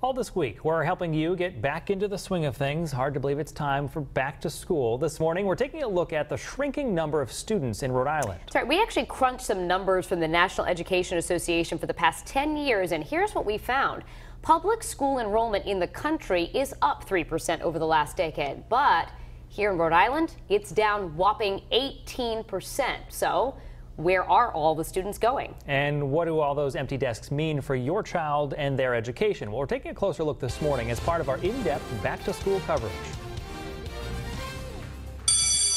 All this week, we're helping you get back into the swing of things. Hard to believe it's time for back to school. This morning, we're taking a look at the shrinking number of students in Rhode Island. That's right. We actually crunched some numbers from the National Education Association for the past 10 years, and here's what we found. Public school enrollment in the country is up 3% over the last decade, but here in Rhode Island, it's down whopping 18%. So where are all the students going? And what do all those empty desks mean for your child and their education? Well, we're taking a closer look this morning as part of our in-depth back-to-school coverage.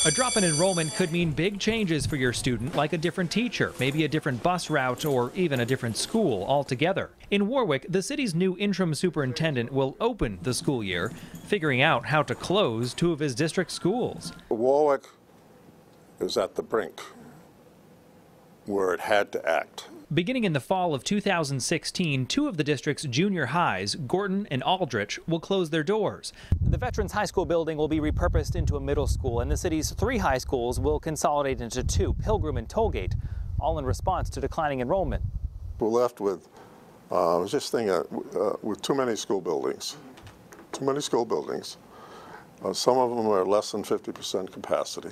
A drop in enrollment could mean big changes for your student, like a different teacher, maybe a different bus route, or even a different school altogether. In Warwick, the city's new interim superintendent will open the school year, figuring out how to close two of his district schools. Warwick is at the brink where it had to act. Beginning in the fall of 2016, two of the district's junior highs, Gorton and Aldrich, will close their doors. The Veterans High School building will be repurposed into a middle school, and the city's three high schools will consolidate into two, Pilgrim and Tollgate, all in response to declining enrollment. We're left with, I was just thinking, with too many school buildings. Too many school buildings. Some of them are less than 50% capacity.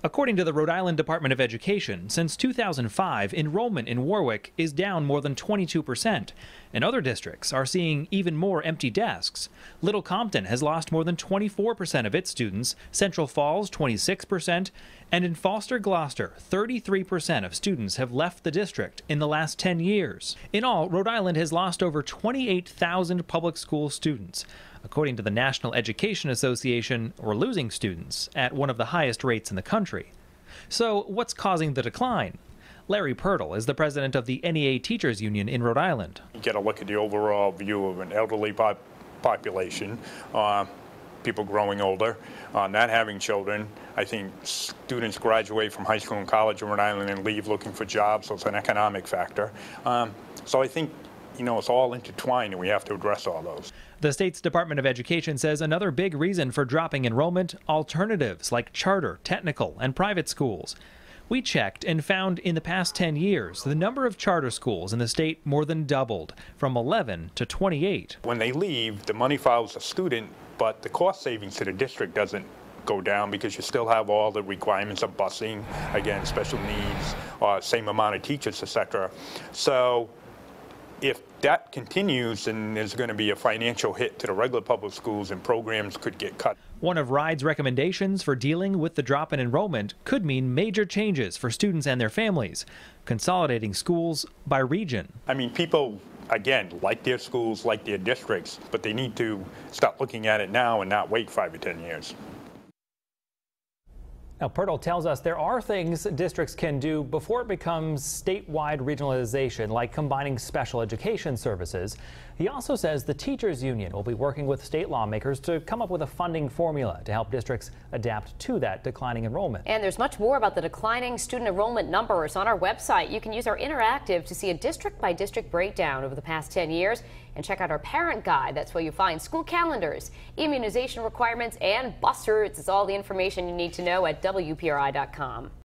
According to the Rhode Island Department of Education, since 2005, enrollment in Warwick is down more than 22%, and other districts are seeing even more empty desks. Little Compton has lost more than 24% of its students, Central Falls 26%, and in Foster Gloucester, 33% of students have left the district in the last 10 years. In all, Rhode Island has lost over 28,000 public school students. According to the National Education Association, we're losing students at one of the highest rates in the country. So what's causing the decline? Larry Pirtle is the president of the NEA Teachers Union in Rhode Island. You get a look at the overall view of an elderly population, people growing older, not having children. I think students graduate from high school and college in Rhode Island and leave looking for jobs, so it's an economic factor. So I think, it's all intertwined, and we have to address all those. The state's Department of Education says another big reason for dropping enrollment, alternatives like charter, technical, and private schools. We checked and found in the past 10 years, the number of charter schools in the state more than doubled, from 11 to 28. When they leave, the money follows the student, but the cost savings to the district doesn't go down because you still have all the requirements of busing, again, special needs, same amount of teachers, etc. So if that continues, then there's going to be a financial hit to the regular public schools and programs could get cut. One of RIDE's recommendations for dealing with the drop in enrollment could mean major changes for students and their families, consolidating schools by region. I mean, people, again, like their schools, like their districts, but they need to start looking at it now and not wait 5 or 10 years. Now, Pirtle tells us there are things districts can do before it becomes statewide regionalization, like combining special education services. He also says the teachers union will be working with state lawmakers to come up with a funding formula to help districts adapt to that declining enrollment. And there's much more about the declining student enrollment numbers on our website. You can use our interactive to see a district-by-district breakdown over the past 10 years and check out our parent guide. That's where you find school calendars, immunization requirements, and bus routes. It's all the information you need to know at WPRI.com.